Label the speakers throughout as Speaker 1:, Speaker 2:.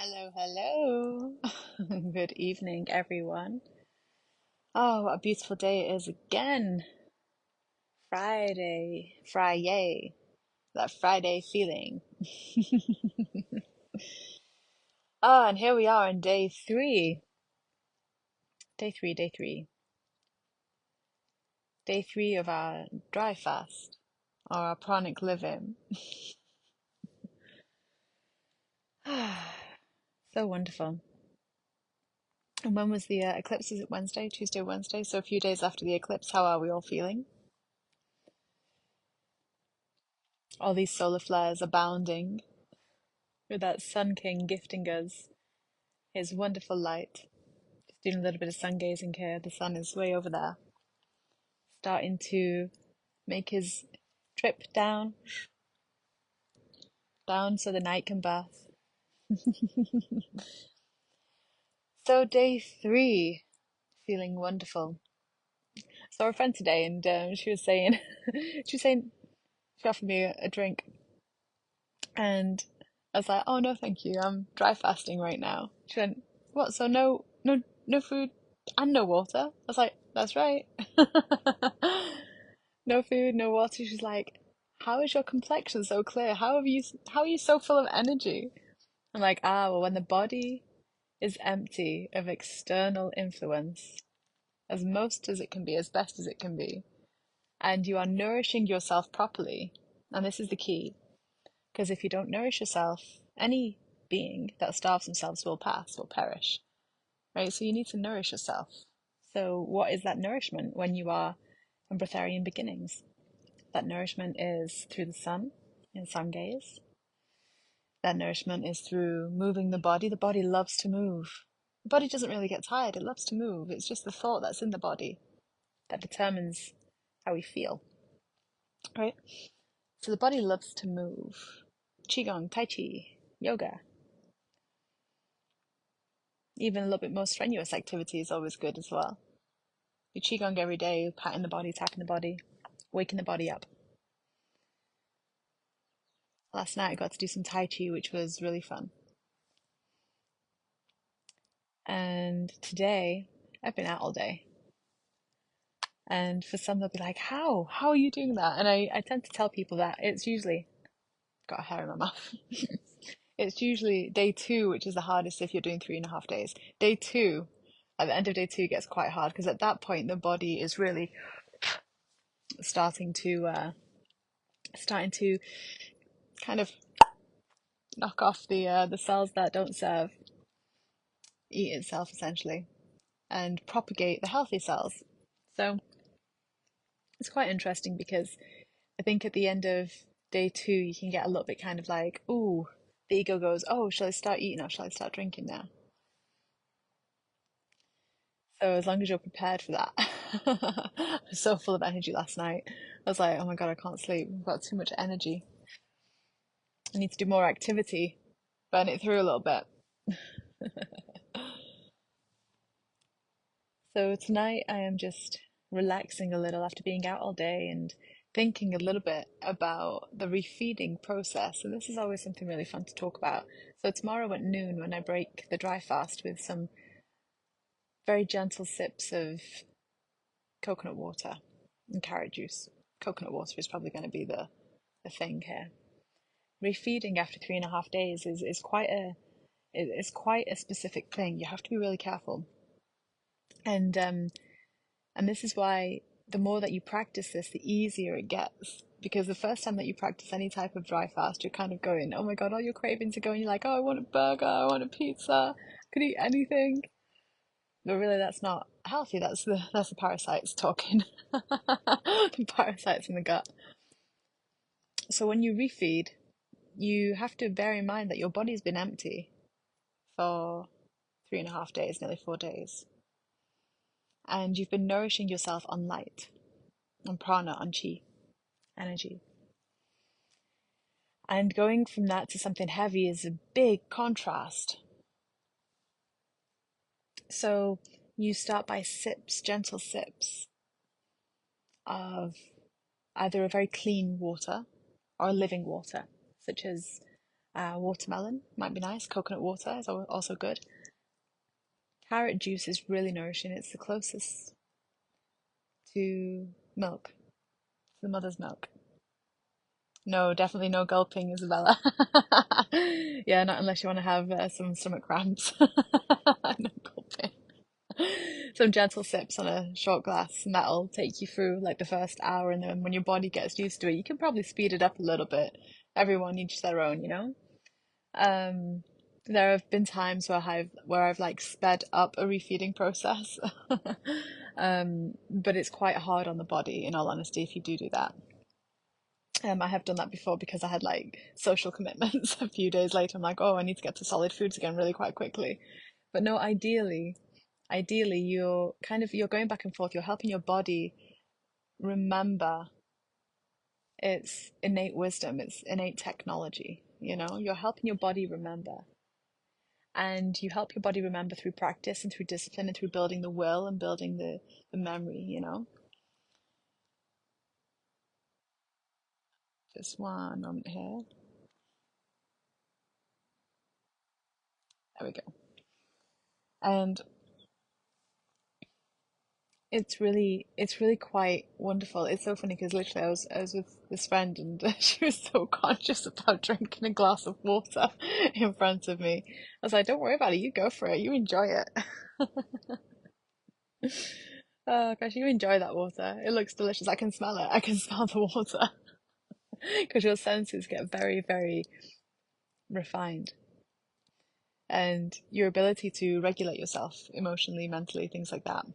Speaker 1: Hello, hello. Good evening, everyone. Oh, what a beautiful day it is again. Friday, Friday, that Friday feeling. Oh, and here we are on day three. Day three, day three. Day three of our dry fast or our pranic living. So wonderful. And when was the eclipse? Is it Wednesday, Tuesday, Wednesday? So a few days after the eclipse, how are we all feeling? All these solar flares abounding with that Sun King gifting us his wonderful light. Just doing a little bit of sun gazing here. The sun is way over there, starting to make his trip down so the night can bath. So day three, feeling wonderful. Saw a friend today, and she was saying, she offered me a drink, and I was like, oh no, thank you, I'm dry fasting right now. She went, what? So no food and no water? I was like, that's right. No food, no water. She's like, how is your complexion so clear? How are you so full of energy? I'm like, well, when the body is empty of external influence, as most as it can be, as best as it can be, and you are nourishing yourself properly, and this is the key, because if you don't nourish yourself, any being that starves themselves will perish, right? So you need to nourish yourself. So what is that nourishment when you are in breatharian beginnings? That nourishment is through the sun in sun gaze. That nourishment is through moving the body. The body loves to move. The body doesn't really get tired, it loves to move. It's just the thought that's in the body that determines how we feel, right? So the body loves to move. Qigong, Tai Chi, yoga, even a little bit more strenuous activity is always good as well. Do Qigong every day, patting the body, tapping the body, waking the body up. Last night I got to do some Tai Chi, which was really fun. And today I've been out all day. And for some, they'll be like, how? How are you doing that? And I tend to tell people that it's usually, got a hair in my mouth. It's usually day two, which is the hardest if you're doing 3.5 days. Day two, at the end of day two, gets quite hard because at that point the body is really starting to kind of knock off the cells that don't serve, eat itself essentially, and propagate the healthy cells. So it's quite interesting because I think at the end of day two, you can get a little bit kind of like, ooh, the ego goes, oh, shall I start eating or shall I start drinking now? So as long as you're prepared for that. I was so full of energy last night. I was like, oh my God, I can't sleep. I've got too much energy. I need to do more activity, burn it through a little bit. So tonight I am just relaxing a little after being out all day and thinking a little bit about the refeeding process. And this is always something really fun to talk about. So tomorrow at noon, when I break the dry fast with some very gentle sips of coconut water and carrot juice. Coconut water is probably going to be the thing here. Refeeding after 3.5 days is quite a specific thing. You have to be really careful. And this is why the more that you practice this, the easier it gets. Because the first time that you practice any type of dry fast, you're kind of going, oh my God, all your cravings are going. You're like, oh, I want a burger, I want a pizza, I could eat anything. But really, that's not healthy. That's the parasites talking. The parasites in the gut. So when you refeed, you have to bear in mind that your body's been empty for 3.5 days, nearly 4 days, and you've been nourishing yourself on light, on prana, on chi, energy. And going from that to something heavy is a big contrast. So you start by sips, gentle sips of either a very clean water or living water, such as Watermelon might be nice. Coconut water is also good. Carrot juice is really nourishing. It's the closest to milk, to the mother's milk. No, definitely no gulping, Isabella. Yeah, not unless you want to have some stomach cramps. No gulping. Some gentle sips on a short glass, and that'll take you through like the first hour, and then when your body gets used to it, you can probably speed it up a little bit. Everyone each their own, you know? Um, there have been times where I've like sped up a refeeding process. But it's quite hard on the body, in all honesty, if you do that. I have done that before because I had like social commitments a few days later. I'm like, oh, I need to get to solid foods again really quite quickly. But no, ideally you're going back and forth. You're helping your body remember its innate wisdom, its innate technology. You know, you're helping your body remember. And you help your body remember through practice and through discipline and through building the will and building the memory, you know. Just one moment here. There we go. And it's really quite wonderful. It's so funny because literally I was with this friend and she was so conscious about drinking a glass of water in front of me. I was like, don't worry about it, you go for it, you enjoy it. Oh gosh, you enjoy that water. It looks delicious. I can smell it. I can smell the water because your senses get very, very refined. And your ability to regulate yourself emotionally, mentally, things like that.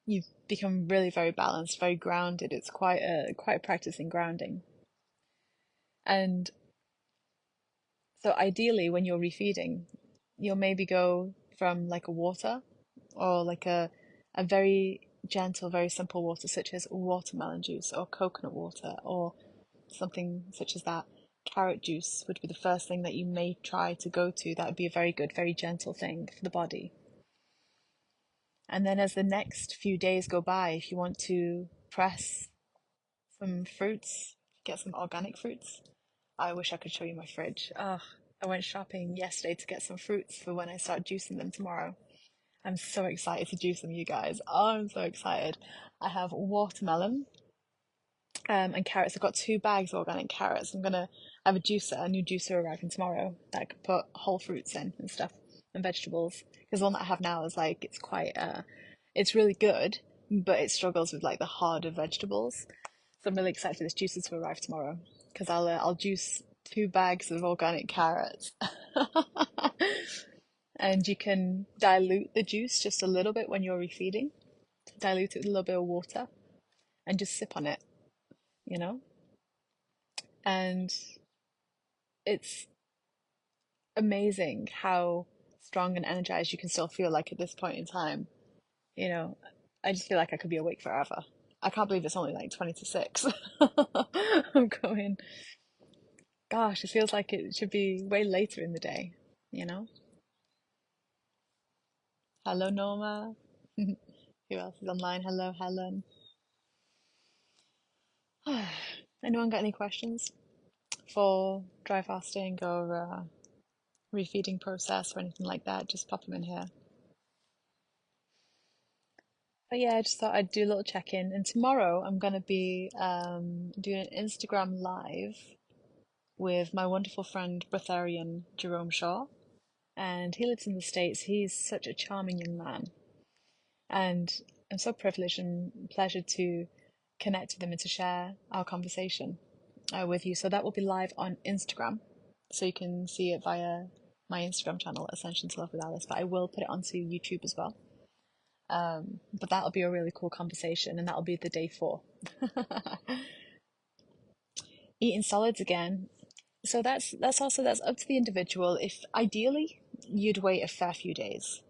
Speaker 1: You've become really very balanced, very grounded. It's quite a practice in grounding. And so ideally when you're refeeding, you'll maybe go from like a water or like a very gentle, very simple water such as watermelon juice or coconut water or something such as that. Carrot juice would be the first thing that you may try to go to. That would be a very good, very gentle thing for the body. And then as the next few days go by, if you want to press some fruits, get some organic fruits. I wish I could show you my fridge. Oh, I went shopping yesterday to get some fruits for when I start juicing them tomorrow. I'm so excited to juice them, you guys. Oh, I'm so excited. I have watermelon, and carrots. I've got 2 bags of organic carrots. I'm gonna have a new juicer arriving tomorrow that I could put whole fruits in and stuff and vegetables. Because the one that I have now is like it's really good, but it struggles with like the harder vegetables. So I'm really excited for this juicer to arrive tomorrow because I'll juice 2 bags of organic carrots. And you can dilute the juice just a little bit when you're refeeding. Dilute it with a little bit of water and just sip on it, you know? And it's amazing how strong and energized you can still feel like at this point in time. You know, I just feel like I could be awake forever. I can't believe it's only like 20 to 6. I'm going, gosh, it feels like it should be way later in the day, you know? Hello, Norma. Who else is online? Hello, Helen. Anyone got any questions for dry fasting or refeeding process or anything like that? Just pop them in here. But yeah, I just thought I'd do a little check-in. And tomorrow I'm going to be doing an Instagram live with my wonderful friend breatharian Jerome Shaw. And he lives in the States. He's such a charming young man. And I'm so privileged and pleasured to connect with him and to share our conversation with you. So that will be live on Instagram. So you can see it via my Instagram channel, Ascension to Love with Alice. But I will put it onto YouTube as well. But that'll be a really cool conversation, and that'll be the day 4. Eating solids again. So that's up to the individual. If ideally you'd wait a fair few days.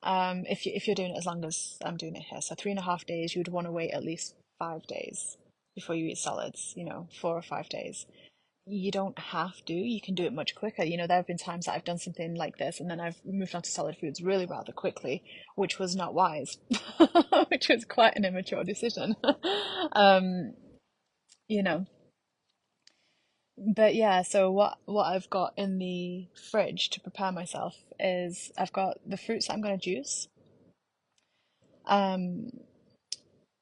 Speaker 1: If you're doing it as long as I'm doing it here, so 3.5 days, you would want to wait at least 5 days before you eat solids. 4 or 5 days. You don't have to. You can do it much quicker. There have been times that I've done something like this and then I've moved on to solid foods really rather quickly, which was not wise, which was quite an immature decision. um, you know, But yeah, so what I've got in the fridge to prepare myself is I've got the fruits that I'm going to juice. Um,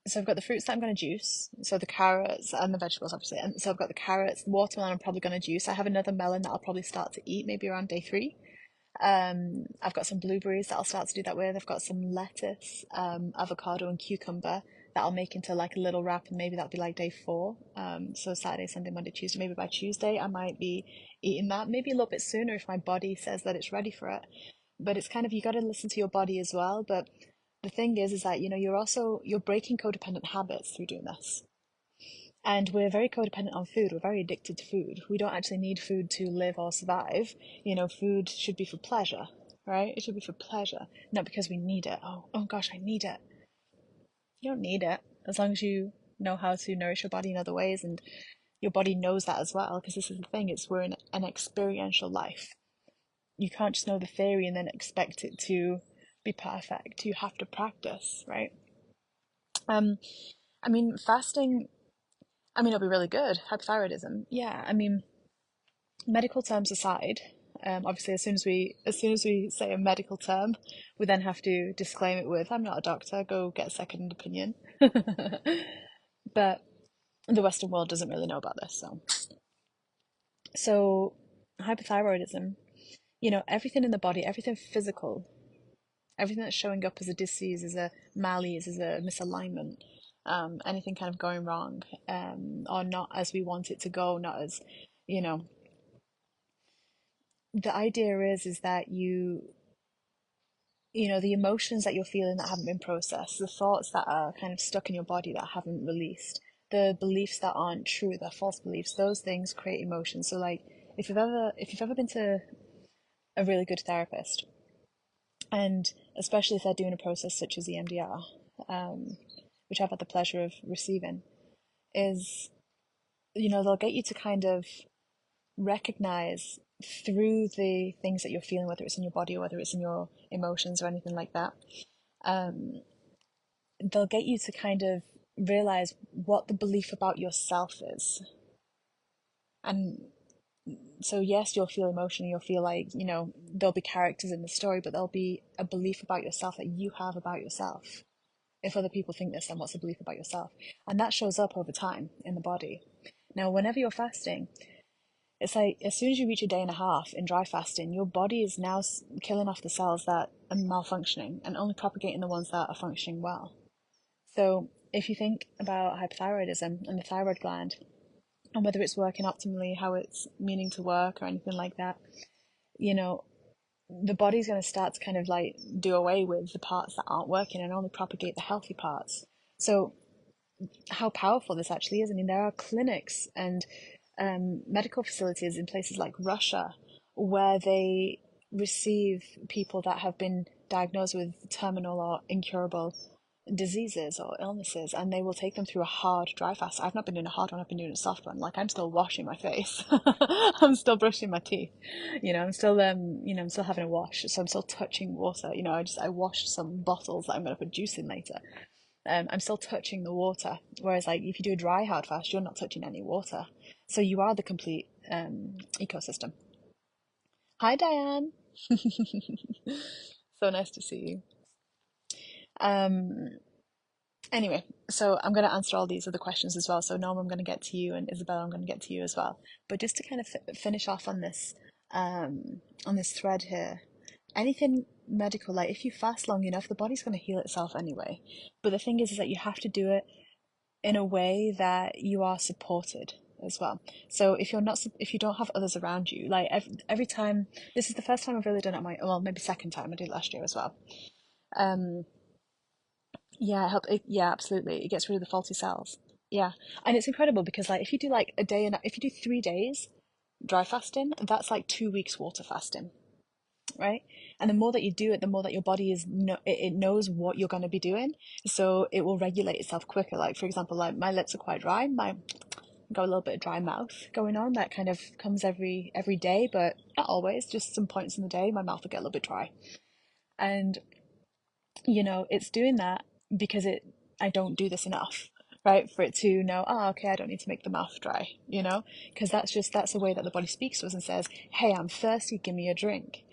Speaker 1: so I've got the fruits that I'm going to juice. So the carrots and the vegetables, obviously. And so I've got the carrots, the watermelon I'm probably going to juice. I have another melon that I'll probably start to eat maybe around day three. I've got some blueberries that I'll start to do that with. I've got some lettuce, avocado, and cucumber that I'll make into like a little wrap, and maybe that'll be like day four. So Saturday, Sunday, Monday, Tuesday. Maybe by Tuesday, I might be eating that. Maybe a little bit sooner if my body says that it's ready for it. But it's kind of you got to listen to your body as well. But the thing is that you're breaking codependent habits through doing this. And we're very codependent on food. We're very addicted to food. We don't actually need food to live or survive. Food should be for pleasure, right? It should be for pleasure, not because we need it. Oh gosh, I need it. You don't need it as long as you know how to nourish your body in other ways, and your body knows that as well. Because this is the thing: it's we're in an experiential life. You can't just know the theory and then expect it to be perfect. You have to practice, right? Um, I mean, fasting. I mean, it'll be really good. Hypothyroidism. Yeah, I mean, medical terms aside, obviously, as soon as we say a medical term, we then have to disclaim it with, "I'm not a doctor. Go get a second opinion." But the Western world doesn't really know about this, so hypothyroidism. Everything in the body, everything physical, everything that's showing up as a disease, as a malaise, as a misalignment, anything kind of going wrong, or not as we want it to go, not as you know the idea is that the emotions that you're feeling that haven't been processed, the thoughts that are kind of stuck in your body that haven't released, the beliefs that aren't true, the false beliefs, those things create emotions. So like if you've ever been to a really good therapist, and especially if they're doing a process such as EMDR, which I've had the pleasure of receiving, is they'll get you to kind of recognize through the things that you're feeling, whether it's in your body or whether it's in your emotions or anything like that. um, they'll get you to kind of realize what the belief about yourself is. And so, yes, you'll feel emotion, you'll feel like, there'll be characters in the story, but there'll be a belief about yourself that you have about yourself. If other people think this, then what's the belief about yourself? And that shows up over time in the body. Now, whenever you're fasting, it's like as soon as you reach a day and a half in dry fasting, your body is now killing off the cells that are malfunctioning and only propagating the ones that are functioning well. So if you think about hypothyroidism and the thyroid gland and whether it's working optimally, how it's meaning to work or anything like that, you know, the body's going to start to kind of like do away with the parts that aren't working and only propagate the healthy parts. So how powerful this actually is. I mean, there are clinics and medical facilities in places like Russia where they receive people that have been diagnosed with terminal or incurable diseases or illnesses, and they will take them through a hard dry fast. I've not been doing a hard one, I've been doing a soft one. Like, I'm still washing my face. I'm still brushing my teeth. I'm still having a wash, so I'm still touching water. I washed some bottles that I'm going to put juice in later. I'm still touching the water. Whereas, like, if you do a dry hard fast, you're not touching any water. So you are the complete ecosystem. Hi, Diane. So nice to see you. Um, Anyway, so I'm going to answer all these other questions as well. So Norm, I'm going to get to you, and Isabel, I'm going to get to you as well. But just to kind of finish off on this thread here, anything medical, like if you fast long enough, the body's going to heal itself anyway. But the thing is that you have to do it in a way that you are supported as well. So if you don't have others around you, like every time, this is the first time I've really done it on my, well, maybe second time. I did it last year as well. Um, yeah, yeah, absolutely. It gets rid of the faulty cells. Yeah. And it's incredible because like if you do like a day and if you do 3 days dry fasting, that's like 2 weeks water fasting, right? And the more that you do it, the more that your body it knows what you're going to be doing, so it will regulate itself quicker. Like for example, like my lips are quite dry, my got a little bit of dry mouth going on. That kind of comes every day, but not always. Just some points in the day, my mouth will get a little bit dry, and it's doing that because I don't do this enough. right? For it to know, oh, okay, I don't need to make the mouth dry, because that's the way that the body speaks to us and says, hey, I'm thirsty, give me a drink.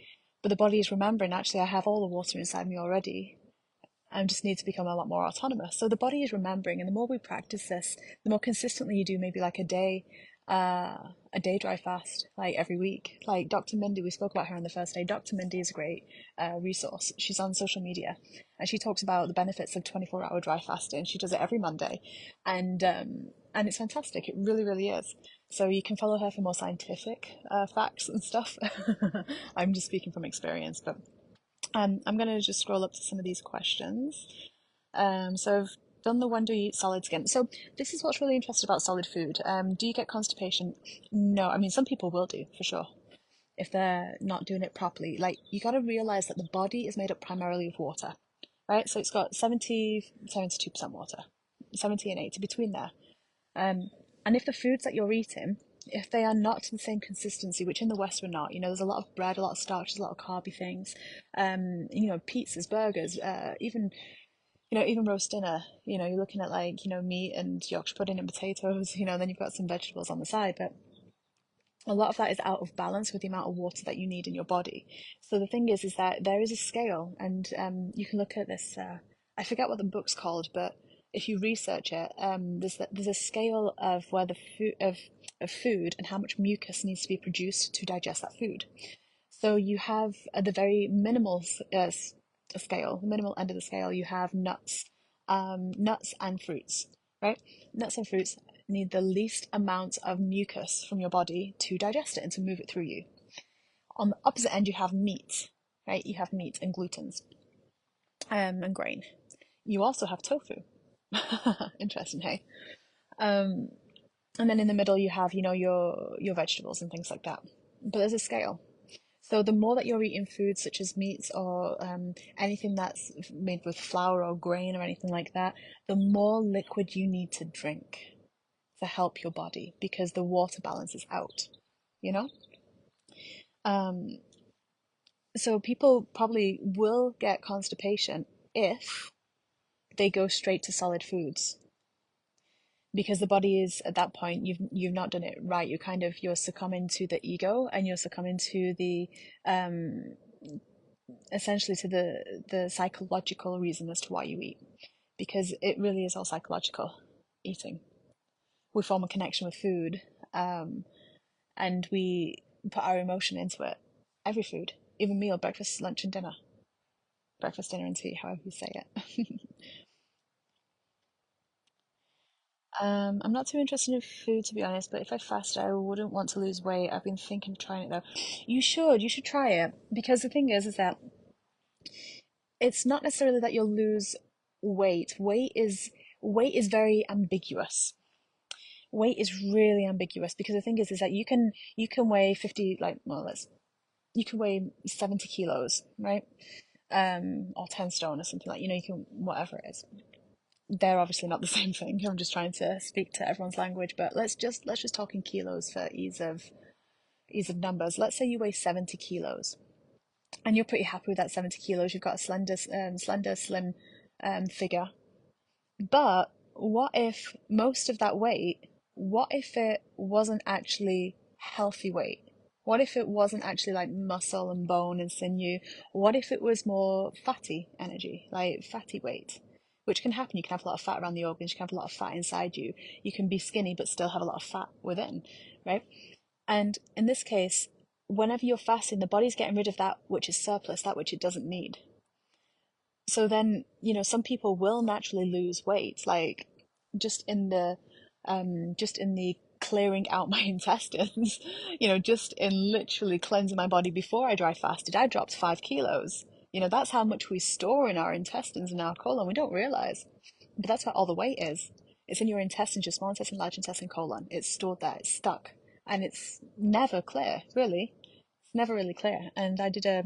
Speaker 1: But the body is remembering, actually, I have all the water inside me already. I just need to become a lot more autonomous. So the body is remembering, and the more we practice this, the more consistently you do, maybe like uh, a day dry fast, like every week. Like Dr. Mindy, we spoke about her on the first day. Dr. Mindy is a great resource. She's on social media, and she talks about the benefits of 24-hour dry fasting. She does it every Monday, and it's fantastic. It really, really is. So you can follow her for more scientific facts and stuff. I'm just speaking from experience, but I'm going to just scroll up to some of these questions. So I've done the when do you eat solids again. So this is what's really interesting about solid food. Do you get constipation? No, I mean, some people will do for sure if they're not doing it properly. Like, you got to realize that the body is made up primarily of water, right? So it's got 72% water, 70 and 80 between there. And if the foods that you're eating, if they are not to the same consistency, which in the West we're not, there's a lot of bread, a lot of starches, a lot of carby things, pizzas, burgers, even roast dinner, you're looking at like, meat and Yorkshire pudding and potatoes, then you've got some vegetables on the side, but a lot of that is out of balance with the amount of water that you need in your body. So the thing is that there is a scale, and you can look at this. I forget what the book's called, but if you research it, there's a scale of where the food of food and how much mucus needs to be produced to digest that food. So you have at the very minimal scale, the minimal end of the scale, you have nuts and fruits, right? Nuts and fruits need the least amount of mucus from your body to digest it and to move it through you. On the opposite end, you have meat, right? You have meat and glutens and grain. You also have tofu. Interesting, hey? Um, and then in the middle, you have, your vegetables and things like that. But there's a scale. So the more that you're eating foods such as meats or anything that's made with flour or grain or anything like that, the more liquid you need to drink to help your body because the water balance is out, you know? Um, so people probably will get constipation if they go straight to solid foods because the body is at that point you've not done it right. You're succumbing to the ego and you're succumbing to the essentially to the psychological reason as to why you eat because it really is all psychological eating. We form a connection with food, and we put our emotion into it. Every food, even meal, breakfast, lunch, and dinner. Breakfast, dinner, and tea, however you say it. I'm not too interested in food, to be honest, but if I fasted, I wouldn't want to lose weight. I've been thinking of trying it though. You should try it because the thing is that it's not necessarily that you'll lose weight. Weight is very ambiguous. Weight is really ambiguous because the thing is that you can weigh 50, like, well, you can weigh 70 kilos, right? Or 10 stone or something, like, you can, whatever it is. They're obviously not the same thing. I'm just trying to speak to everyone's language, but let's just talk in kilos for ease of numbers. Let's say you weigh 70 kilos and you're pretty happy with that 70 kilos. You've got a slender, slim figure. But what if most of that weight, what if it wasn't actually healthy weight? What if it wasn't actually like muscle and bone and sinew? What if it was more fatty energy, like fatty weight? Which can happen. You can have a lot of fat around the organs, you can have a lot of fat inside you. You can be skinny but still have a lot of fat within, right? And in this case, whenever you're fasting, the body's getting rid of that which is surplus, that which it doesn't need. So then, some people will naturally lose weight, like just in the clearing out my intestines, just in literally cleansing my body before I dry fasted, I dropped 5 kilos. That's how much we store in our intestines and our colon. We don't realize, but that's where all the weight is. It's in your intestines, your small intestine, large intestine, colon. It's stored there, it's stuck, and it's never clear, really. It's never really clear. And I did a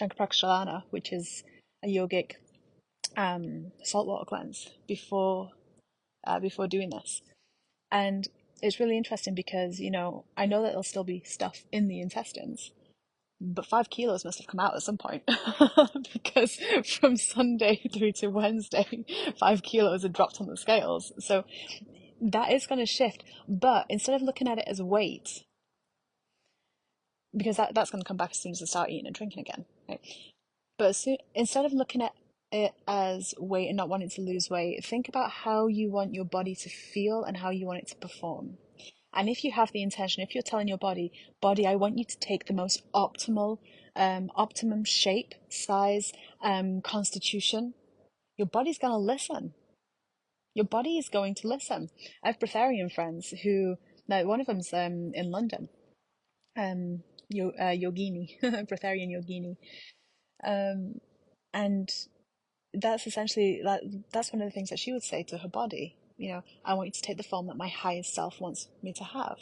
Speaker 1: Shankarprakshalana, which is a yogic saltwater cleanse before doing this, and it's really interesting because I know that there'll still be stuff in the intestines, but 5 kilos must have come out at some point because from Sunday through to Wednesday, 5 kilos had dropped on the scales. So that is going to shift. But instead of looking at it as weight, because that's going to come back as soon as I start eating and drinking again, right? But instead of looking at it as weight and not wanting to lose weight, think about how you want your body to feel and how you want it to perform. And if you have the intention, if you're telling your body, I want you to take the most optimum shape, size, constitution, your body's going to listen. Your body is going to listen. I have breatharian friends who, now one of them's in London, yogini, breatharian yogini. Um, and that's essentially that's one of the things that she would say to her body. I want you to take the form that my highest self wants me to have,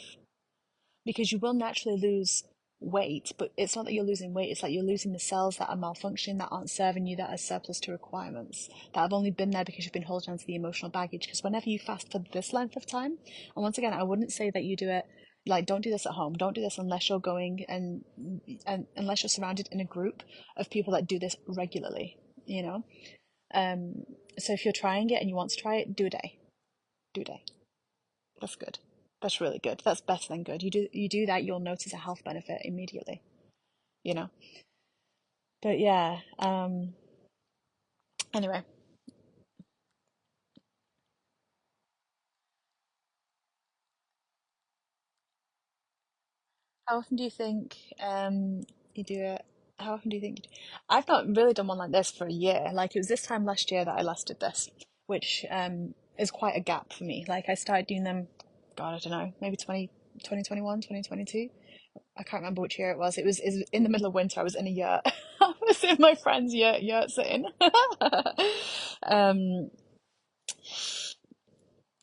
Speaker 1: because you will naturally lose weight, but it's not that you're losing weight, it's like you're losing the cells that are malfunctioning, that aren't serving you, that are surplus to requirements, that have only been there because you've been holding on to the emotional baggage. Because whenever you fast for this length of time, and once again, I wouldn't say that you do it like, don't do this at home, don't do this unless you're going and unless you're surrounded in a group of people that do this regularly, you know. So if you're trying it and you want to try it, do a day. Do a day. That's good. That's really good. That's better than good. You do that, you'll notice a health benefit immediately, you know. But yeah, anyway, how often do you think you do it? How often do you think you do? I've not really done one like this for a year. Like, it was this time last year that I last did this, which is quite a gap for me. Like, I started doing them, God, I don't know, maybe 2021, 2022. I can't remember which year it was. It was in the middle of winter. I was in a yurt. I was in my friend's yurt sitting. um,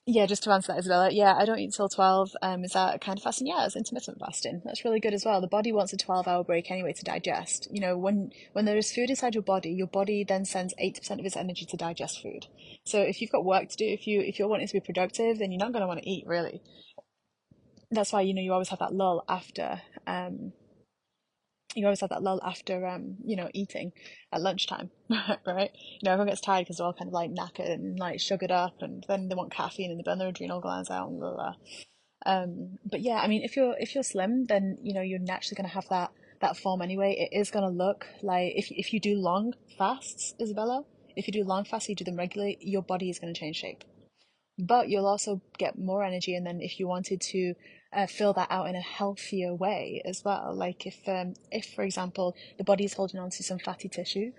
Speaker 1: yeah, just to answer that, Isabella. Yeah, I don't eat till 12. Is that a kind of fasting? Yeah, it's intermittent fasting. That's really good as well. The body wants a 12-hour break anyway to digest. When there is food inside your body then sends 80% of its energy to digest food. So if you've got work to do, if you're wanting to be productive, then you're not going to want to eat really. That's why you always have that lull after eating at lunchtime, right? Everyone gets tired because they're all kind of like knackered and like sugared up, and then they want caffeine and they burn their adrenal glands out and blah, blah, blah. But yeah, I mean, if you're slim, then you're naturally going to have that form anyway. It is going to look like, if you do long fasts, Isabella, if you do long fasts, you do them regularly, your body is going to change shape, but you'll also get more energy. And then if you wanted to fill that out in a healthier way as well, like if for example the body's holding on to some fatty tissue,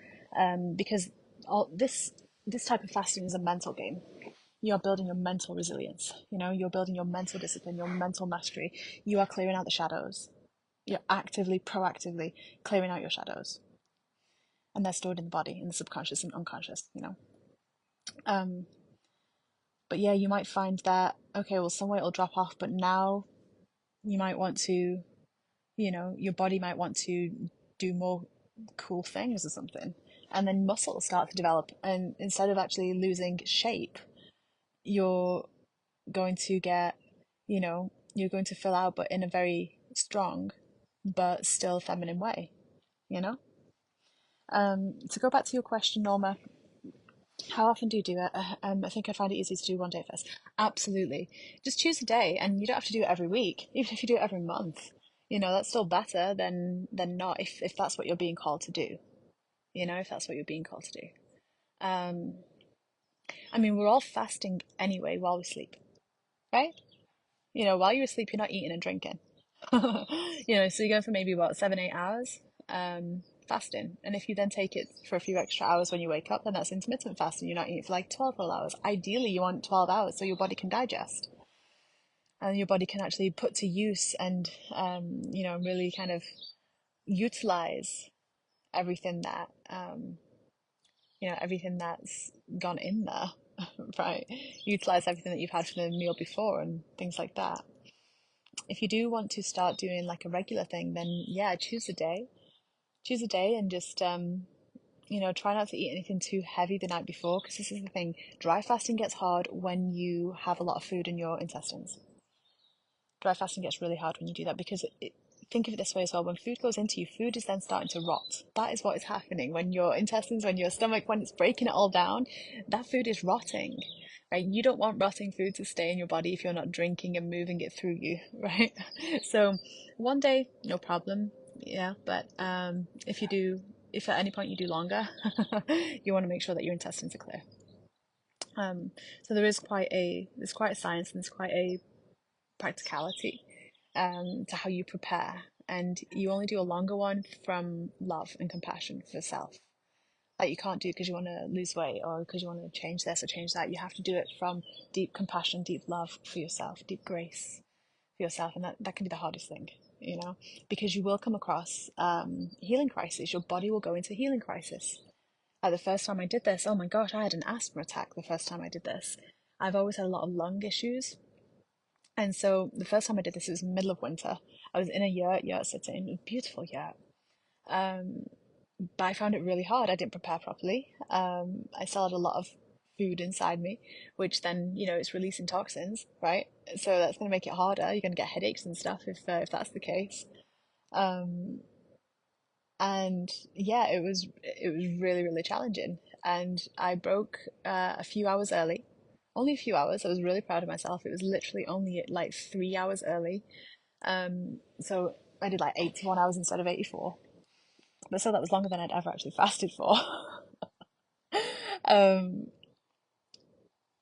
Speaker 1: because all this type of fasting is a mental game. You're building your mental resilience, you're building your mental discipline, your mental mastery. You are clearing out the shadows. You're actively, proactively clearing out your shadows, and they're stored in the body, in the subconscious and unconscious. um but yeah, you might find that, okay, well, some weight will drop off, but now you might want to, your body might want to do more cool things or something. And then muscles start to develop. And instead of actually losing shape, you're going to get, you're going to fill out, but in a very strong, but still feminine way, you know? To go back to your question, Norma, how often do you do it? I think I find it easy to do one day first. Absolutely. Just choose a day, and you don't have to do it every week. Even if you do it every month, that's still better than not. If that's what you're being called to do, if that's what you're being called to do. Um, I mean, we're all fasting anyway while we sleep, right? While you're asleep, you're not eating and drinking. So you're going for maybe what, 7, 8 hours fasting. And if you then take it for a few extra hours when you wake up, then that's intermittent fasting. You're not eating for like 12 whole hours. Ideally, you want 12 hours so your body can digest and your body can actually put to use and, really kind of utilize everything everything that's gone in there, right? Utilize everything that you've had from the meal before and things like that. If you do want to start doing like a regular thing, then yeah, choose a day and just try not to eat anything too heavy the night before, because this is the thing, dry fasting gets hard when you have a lot of food in your intestines. Dry fasting gets really hard when you do that because think of it this way as well. When food goes into you, food is then starting to rot. That is what is happening when your intestines, when your stomach, when it's breaking it all down, that food is rotting, right? You don't want rotting food to stay in your body if you're not drinking and moving it through you, right? So one day, no problem. Yeah, but if you do, if at any point you do longer, you want to make sure that your intestines are clear. So there's quite a science and there's quite a practicality to how you prepare. And you only do a longer one from love and compassion for self. Like you can't do it because you want to lose weight or because you want to change this or change that. You have to do it from deep compassion, deep love for yourself, deep grace for yourself. And that can be the hardest thing, because you will come across healing crisis. Your body will go into healing crisis. Like the first time I did this, oh my gosh, I had an asthma attack the first time I did this. I've always had a lot of lung issues. And so the first time I did this, it was middle of winter. I was in a yurt sitting, a beautiful yurt. Um, but I found it really hard. I didn't prepare properly. I still had a lot of food inside me, which then, it's releasing toxins, right? So that's going to make it harder. You're going to get headaches and stuff if that's the case. Um, and yeah, it was really, really challenging. And I broke a few hours early, only a few hours. I was really proud of myself. It was literally only like 3 hours early. So I did like 81 hours instead of 84. But still, that was longer than I'd ever actually fasted for. um,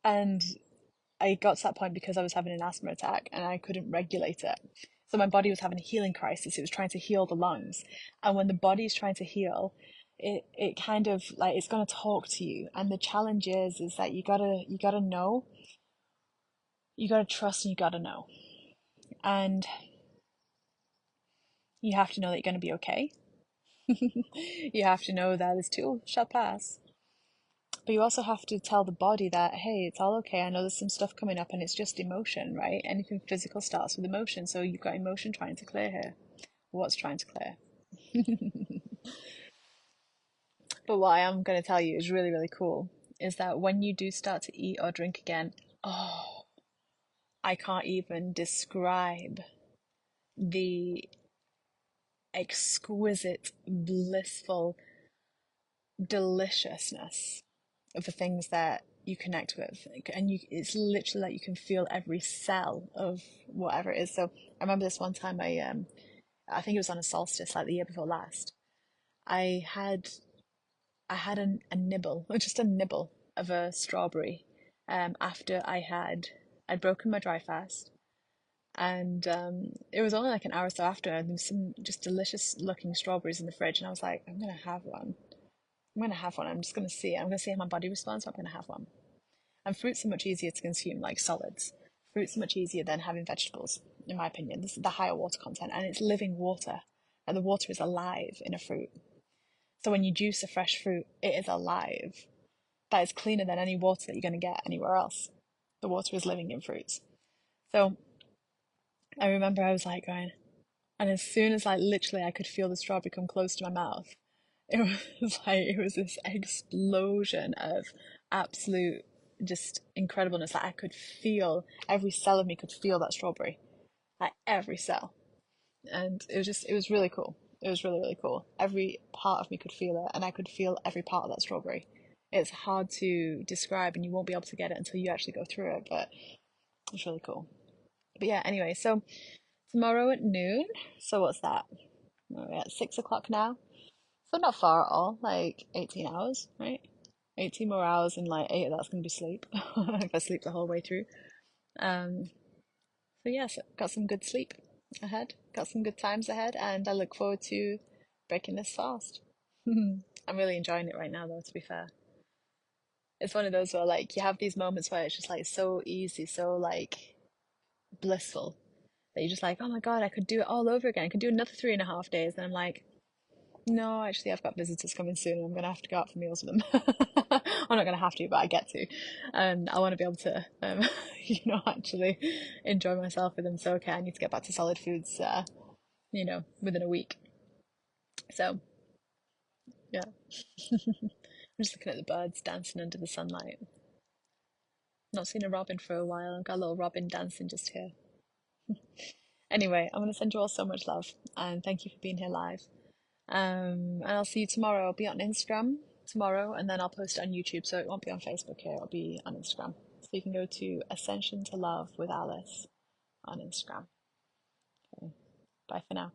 Speaker 1: and I got to that point because I was having an asthma attack and I couldn't regulate it. So my body was having a healing crisis. It was trying to heal the lungs. And when the body is trying to heal, it kind of like it's gonna talk to you. And the challenge is that you gotta know, you gotta trust and you gotta know. And you have to know that you're gonna be okay. You have to know that this too shall pass. But you also have to tell the body that, hey, it's all okay. I know there's some stuff coming up and it's just emotion, right? Anything physical starts with emotion. So you've got emotion trying to clear here. What's trying to clear? But what I am going to tell you is really, really cool is that when you do start to eat or drink again, oh, I can't even describe the exquisite, blissful deliciousness of the things that you connect with, and it's literally like you can feel every cell of whatever it is. So I remember this one time I think it was on a solstice like the year before last. I had a nibble, just a nibble of a strawberry, after I'd broken my dry fast, and it was only like an hour or so after, and there was some just delicious looking strawberries in the fridge, and I was like, I'm gonna have one. I'm gonna have one. I'm just gonna see. I'm gonna see how my body responds. So I'm gonna have one. And fruits are much easier to consume, like solids. Fruits are much easier than having vegetables, in my opinion. This is the higher water content, and it's living water. And the water is alive in a fruit. So when you juice a fresh fruit, it is alive. That is cleaner than any water that you're going to get anywhere else. The water is living in fruits. So I remember I was like going, and as soon as like literally I could feel the strawberry come close to my mouth, it was like it was this explosion of absolute just incredibleness. Like I could feel every cell of me could feel that strawberry, like every cell, and it was really cool. It was really, really cool. Every part of me could feel it, and I could feel every part of that strawberry. It's hard to describe, and you won't be able to get it until you actually go through it, but it's really cool. But yeah, anyway, so tomorrow at noon. So what's that? We're at 6 o'clock now. So not far at all, like 18 hours, right? 18 more hours and like 8 of that's going to be sleep if I sleep the whole way through. Um, so yes, got some good sleep ahead, got some good times ahead, and I look forward to breaking this fast. I'm really enjoying it right now, though, to be fair. It's one of those where like you have these moments where it's just like so easy, so like blissful that you're just like, oh my God, I could do it all over again. I could do another 3.5 days. And I'm like, no, actually, I've got visitors coming soon and I'm going to have to go out for meals with them. I'm not going to have to, but I get to. And I want to be able to, actually enjoy myself with them. So, okay, I need to get back to solid foods, within a week. So, yeah. I'm just looking at the birds dancing under the sunlight. Not seen a robin for a while. I've got a little robin dancing just here. Anyway, I'm going to send you all so much love and thank you for being here live. And I'll see you tomorrow. I'll be on Instagram tomorrow and then I'll post it on YouTube. So it won't be on Facebook here, it'll be on Instagram. So you can go to Ascension to Love with Alice on Instagram. Okay. Bye for now.